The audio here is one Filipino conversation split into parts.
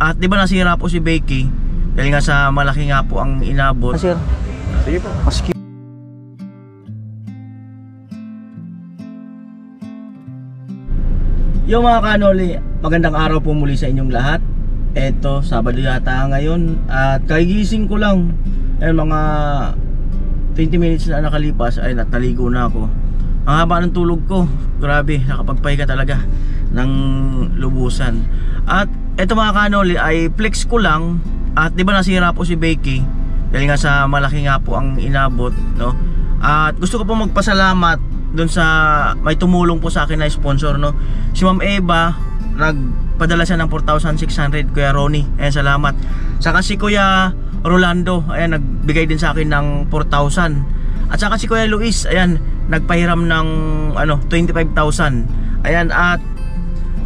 At di ba nasira po si Becky dahil nga sa malaki nga po ang inabot. Sir, Sige po. maski Yung mga kanoli, magandang araw po muli sa inyong lahat. Eto, Sabado yata ngayon at kagigising ko lang. Ayun, mga 20 minutes na nakalipas ay nataligo na ako. Ang haba ng tulog ko, grabe, nakapagpahinga talaga ng lubusan. At eto mga kanoli ay flex ko lang. At di ba nasira po si Becky dahil nga sa malaki nga po ang inabot, no? At gusto ko po magpasalamat doon sa may tumulong po sa akin na sponsor, no? Si Ma'am Eva, nagpadala siya ng 4,600, Kuya Ronnie, ayan, salamat. Saka si Kuya Rolando, ayan, nagbigay din sa akin ng 4,000. At saka si Kuya Luis, ayan, nagpahiram ng 25,000. Ayan, at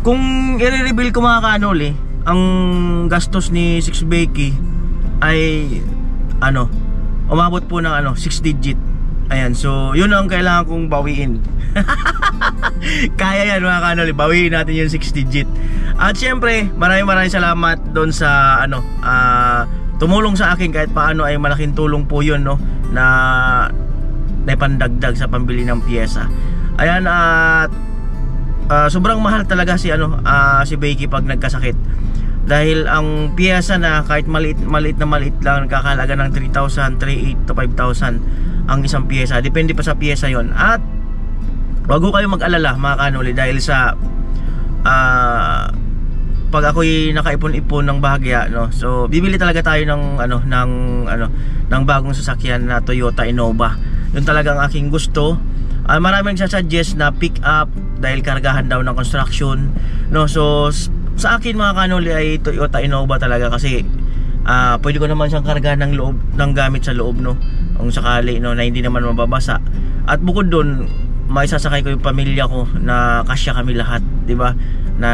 kung i-reveal ko mga kanoli, ang gastos ni 6 Becky ay umabot po ng 6 digit. Ayan, so yun ang kailangan kong bawiin. Kaya yan mga kanoli, bawiin natin yung 6 digit. At syempre, maraming salamat doon sa tumulong sa akin kahit paano, ay malaking tulong po yun, no, na pandagdag sa pambili ng piyesa. Ayan, at sobrang mahal talaga si Becky pag nagkasakit. Dahil ang piyesa na kahit maliit lang, nakakalaga ng 3,000, 3,800 to 5,000 ang isang piyesa. Depende pa sa piyesa yon. At wag ko kayo mag-alala mga kanoli, dahil sa pag ako'y nakaipon-ipon ng bahagya, no, so bibili talaga tayo ng ng bagong sasakyan na Toyota Innova. Yun talaga ang aking gusto. Maraming nagsasuggest na pick up dahil kargahan daw ng construction, no. So sa akin mga kanoli ay Toyota Innova talaga, kasi pwede ko naman siyang kargahan ng gamit sa loob, no, kung sakali, no, na hindi naman mababasa. At bukod doon, may sasakay ko yung pamilya ko na kasya kami lahat, di ba, na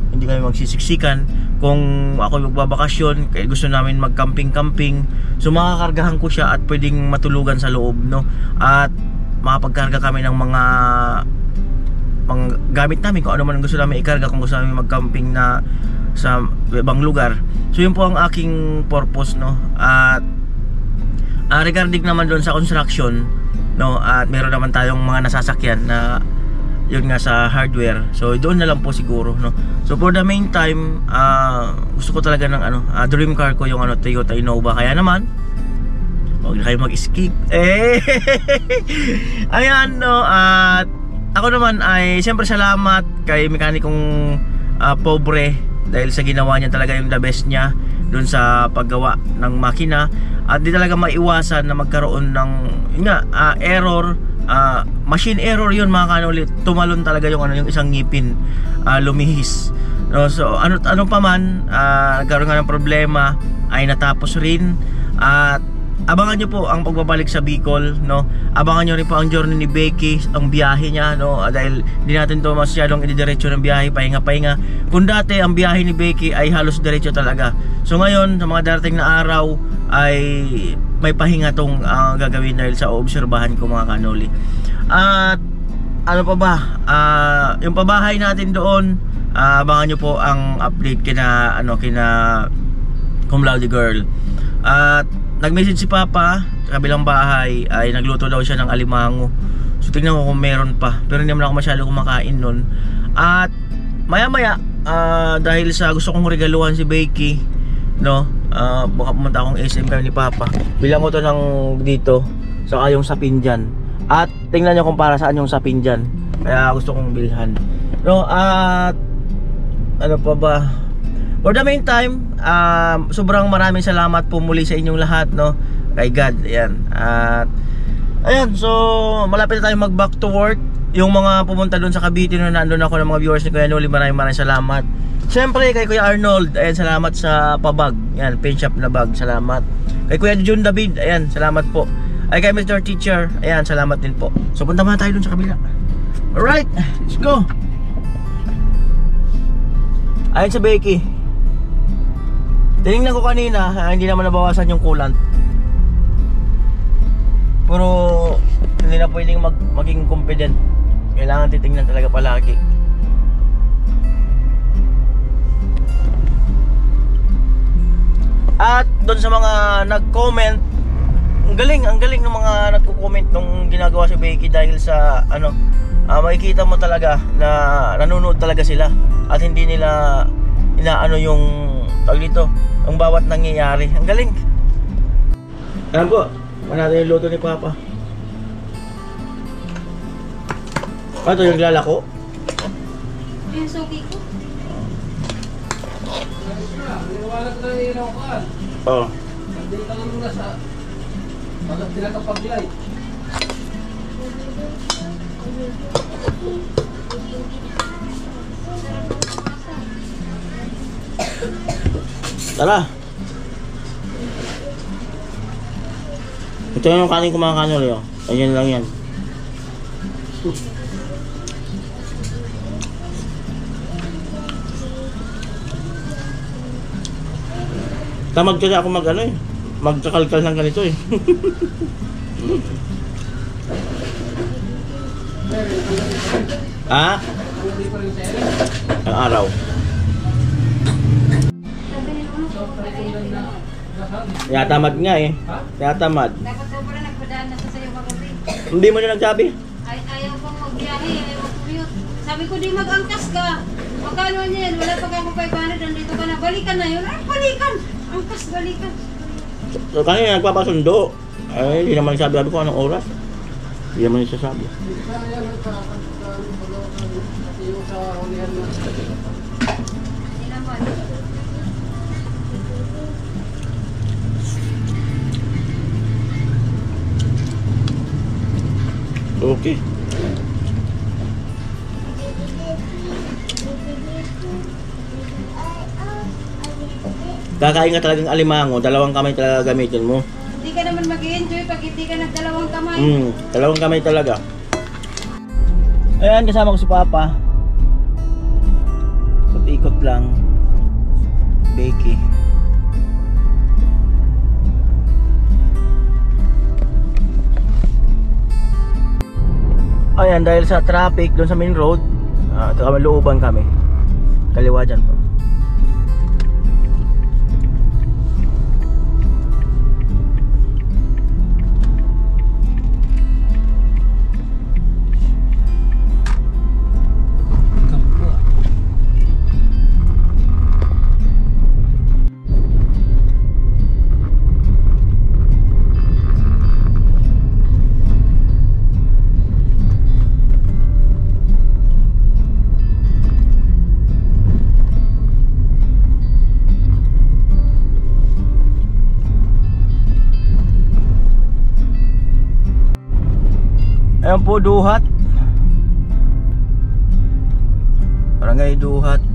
hindi kami magsisiksikan. Kung ako magbabakasyon, kaya gusto namin mag-camping, so makakargahan ko siya at pwedeng matulugan sa loob, no, at makapagkarga kami ng mga gamit namin, kung ano man gusto namin ikarga, kung gusto namin mag-camping na sa ibang lugar. So yun po ang aking purpose, no. At regarding naman doon sa construction, no, at meron naman tayong mga nasasakyan na yun nga sa hardware, so doon na lang po siguro, no. So for the meantime, gusto ko talaga ng dream car ko yung Toyota Innova. Kaya naman, huwag na kayo mag-skip. Ayan, no. At ako naman ay siyempre salamat kay mekanikong Pobre, dahil sa ginawa niya talaga yung the best niya dun sa paggawa ng makina. At di talaga maiwasan na magkaroon ng error, machine error yun mga kanoli. Tumalon talaga yung isang ngipin, lumihis, no? So ano pa man, nagkaroon nga ng problema, ay natapos rin. At abangan nyo po ang pagbabalik sa Bicol, no. Abangan nyo rin po ang journey ni Becky, ang biyahe niya, no, dahil hindi natin to masyadong ididiretso ng biyahe, pahinga. Kung dati ang biyahe ni Becky ay halos diretso talaga, so ngayon sa mga darating na araw ay may pahinga tong gagawin dahil sa obserbahan ko mga kanoli. At ano pa ba, yung pabahay natin doon, abangan nyo po ang update kina Cum Laude Girl. At nag-message si Papa sa kabilang bahay, ay nagluto daw siya ng alimango. So tignan ko kung meron pa, pero hindi naman ako masyado kumakain nun. At maya dahil sa gusto kong regaluhan si Becky, no, baka pumunta akong SM kami ni Papa, bilang ko to ng dito, saka yung sapin dyan. At tingnan nyo kung para saan yung sapin dyan, kaya gusto kong bilhan, no. At ano pa ba, for the meantime, sobrang maraming salamat po muli sa inyong lahat, no, kay God. Ayan. At ayan, so malapit na tayo mag back to work. Yung mga pumunta doon sa Cavite, no, nandun ako ng mga viewers ni Kuya Noli, maraming salamat. Siyempre kay Kuya Arnold, ayan, salamat sa pabag, ayan, paint shop na bag, salamat. Kay Kuya Jun David, ayan, salamat po. Ay kay Mr. Teacher, ayan, salamat din po. So punta muna tayo doon sa kabila. Alright, let's go. Ayan sa Becky, tinignan ko kanina, hindi naman nabawasan yung coolant. Pero hindi na pwedeng maging confident. Kailangan titingnan talaga palagi. At doon sa mga nag-comment, ang galing ng mga nagko-comment nung ginagawa si Becky dahil sa ano, makikita mo talaga na nanonood talaga sila at hindi nila inaano yung tawag dito, ang bawat nangyayari. Ang galing. Alam po, natin yung luto ni Papa. Ito yung lalako. Yung suki ko. Niwala ko na ilaw ka. Oo. Hindi ka lang muna sa pag tinakapag-light. Tara. Ito yung kanin kumakano Leo. Ayan lang yan. Tamad kasi ako mag-ano eh. Magkakalkal ng ganito eh. Ha? Ang araw. Kaya tamad nga eh. Kaya tamad. Dapat ko pala nagpadaan na sa sayo kagabi. Hindi mo na nagsabi? Ayaw pang magbiyahe, ayaw mag-commute. Sabi ko di mag-angkas ka. Magkano niya yan? Wala pag ako 500, nandito ka na. Balikan na yun. Ay, balikan! Angkas, balikan. So, kanina nagpapasundo. Ay, hindi naman sabi ko anong oras. Hindi naman sasabi. Hindi naman. Okay. Kakain ka talagang alimango, dalawang kamay talaga gamitin mo. Hindi ka naman mag-enjoy pag hindi ka nagdalawang kamay. Dalawang kamay talaga. Ayan, kasama ko si Papa. Ikot lang. Becky. Ayan, dahil sa traffic doon sa main road, ito kami, looban kami. Kaliwa dyan po. Ayan po, Duhat. Barangay Duhat.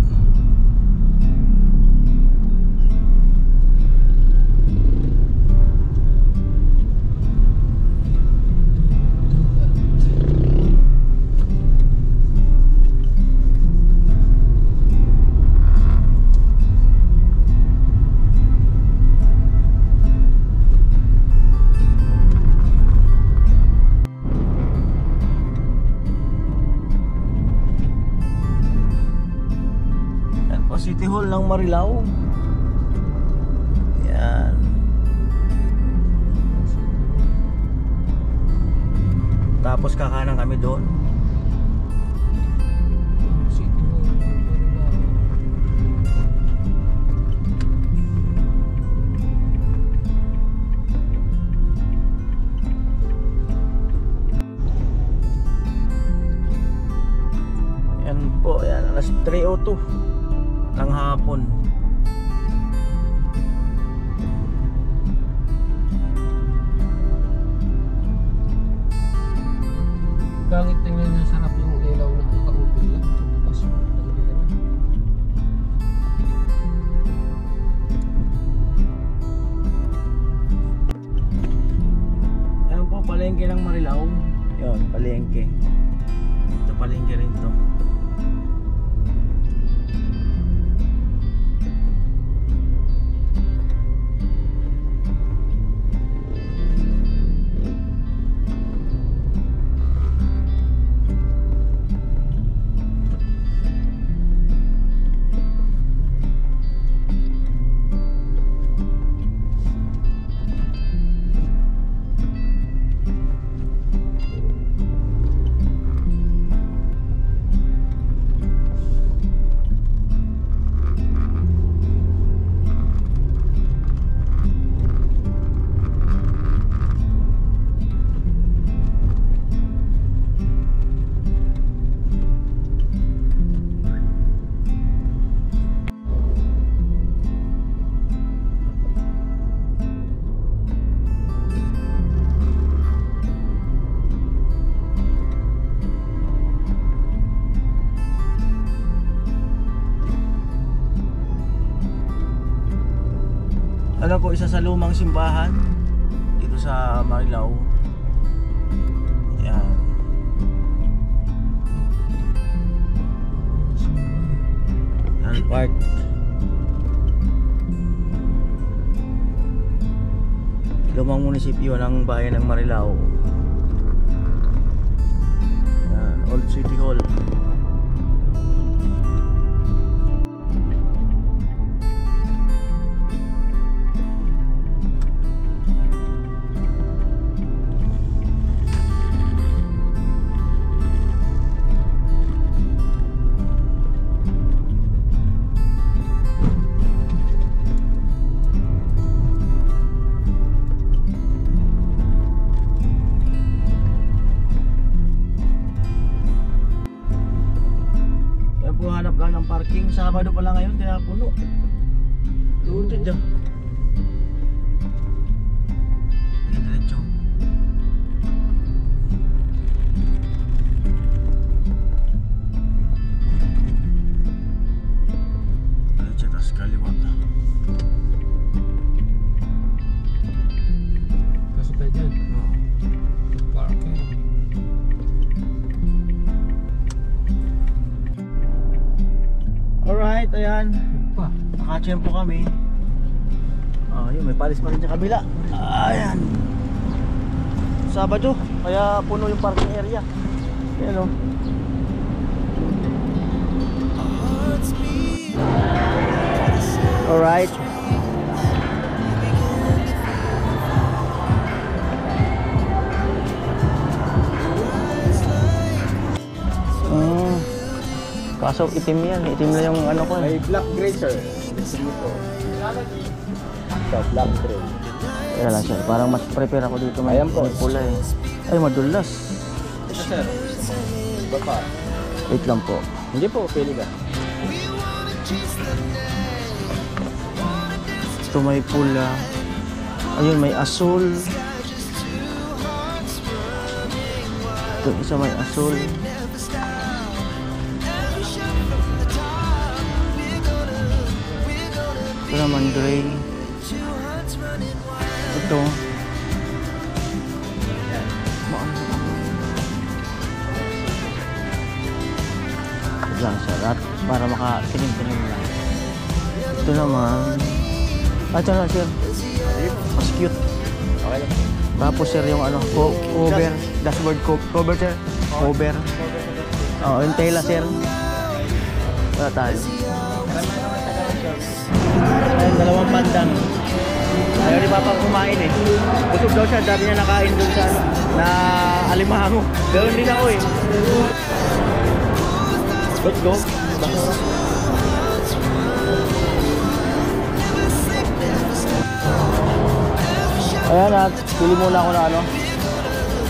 City Hall ng Marilao. Yan. Tapos kakanan kami doon. Yan po, yan, alas 3:02 ng hapon. Bakit tingnan niya sarap yung ilaw na naka-open lang? Bukas yung talaga. Ayan po, palengke ng Marilao. Yun, palengke. Ito palengke rin to. Ano po, isa sa lumang simbahan dito sa Marilao. Yan. Yan part. Lumang munisipyo ng bayan ng Marilao. Yan, Old City Hall. Hanap lang ng parking. Sabado pala ngayon kaya puno. Loaded ah. Diretso. Diretso tas kaliwa. Pasok tayo dyan. Parking. Alright, ayan. Pa. Nakachempo kami. Yun, may palis pa rin sa kabila. Ayan. Sabado, kaya puno yung parking area. Ayan o. Alright. Kaso itim yan, itim na yung ano ko. May black gray sir. Dito. Sa black gray. Kaya lang sir, parang mas prepare ako dito. May Ayan po. pula eh. Ay, madulas. Ito sir. Iba pa. Wait lang po. Hindi po, pili ka. Ito may pula. Ayun, may asul. Ito isa may asul. Ito naman gray. Ito. Lang sarat para makakinig-kinig lang. Ito naman. Ito lang sir. Mas cute. Okay lang. Tapos sir yung ano, cover, dashboard cover sir. Cover. Yung tela sir. Wala tayo. Ayun, dalawang pandang. Ayaw ni Papa kumain eh. Busog daw siya, dami niya nakain doon sa ano, na alimango. Ganoon din ako eh. Let's go. Ayan at pili muna ako na ano,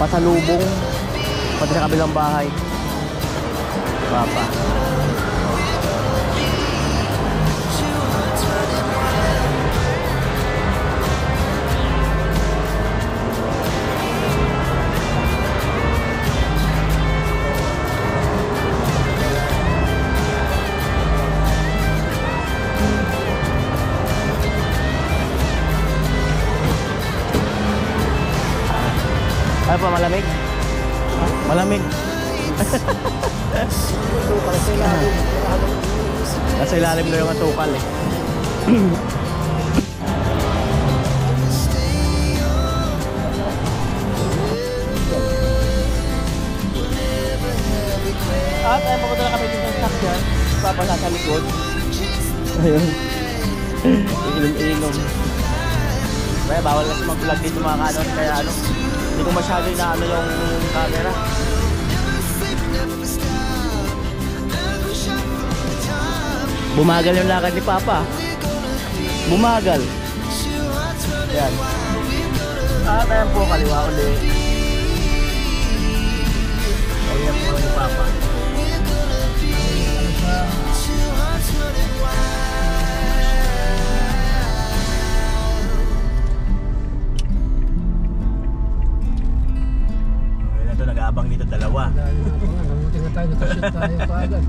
pasalubong pati sa kabilang bahay. Papa. Ano pa, malamig? Malamig. Nasa ilalim na yung asukal eh. At ay papunta na kami dito sa sakyan. Papasa sa likod. Ayun. Ilom-ilom. Kaya bawal kasi mag-vlog dito mga kanon. Kaya ano, hindi ko masyado inaano yung camera. Bumagal yung lakad ni Papa. Bumagal. Yan. At ayan po, kaliwa ulit. Ayan po ni Papa. Ito, nag-aabang dito dalawa. Namuti na tayo, nakashoot tayo kaagad.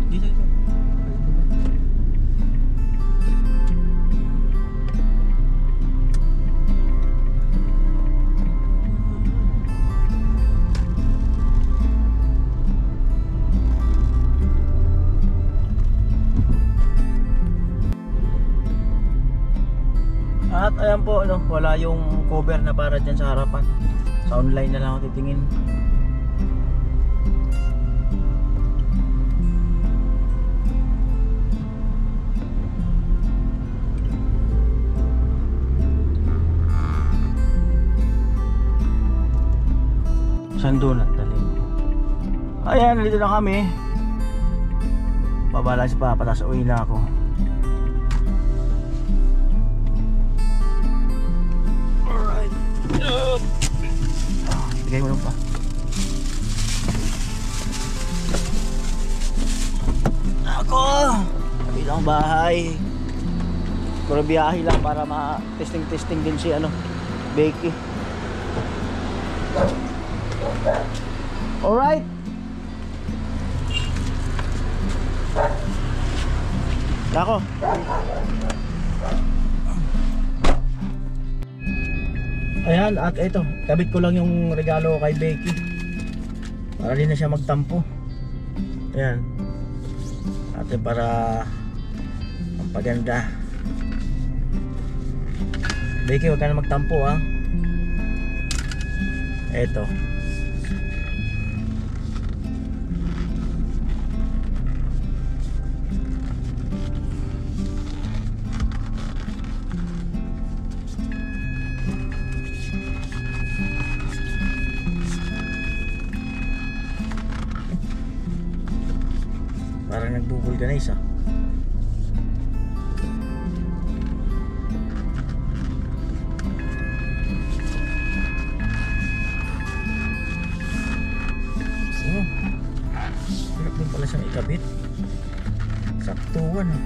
Dito. At ayan po, ano, wala yung cover na para dyan sa harapan. Sa online na lang ako titingin. Saan doon at dalhin? Ayan, dito na kami. Babala si Papa, tapos uwi na ako. Alright. Bigay mo lang pa. Ako! Dito ang bahay. Pero biyahe lang para ma-testing din si ano, Becky. Alright. Ako. Ayan, at ito, kabit ko lang yung regalo kay Becky para din na siya magtampo. Ayan. At para ang paganda. Becky, huwag ka na magtampo, ha. Ito. Parang nagbubulganize, ah. So, hirap din pala siyang ikabit. Saktuan, ah.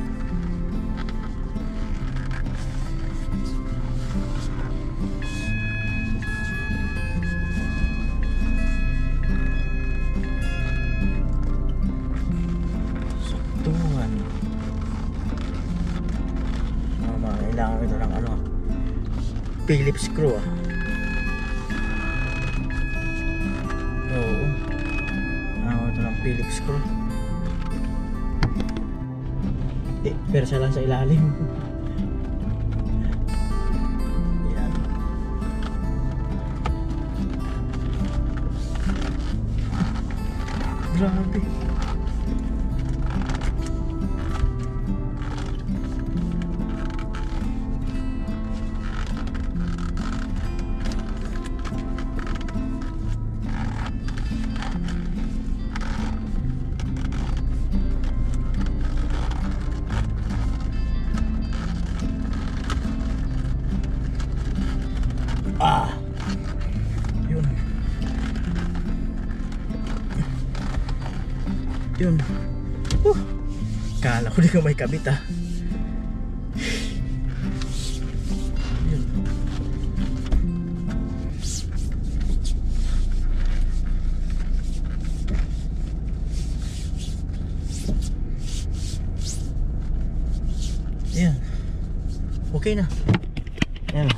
Kailangan ito ng ano, Phillips screw, ah. Oo, ito ng Phillips screw. Persa lang sa ilalim. Yan. Grabe. Yun. Kala ko di ka may kabit, ah. Yun. Yan. Okay na. Yan.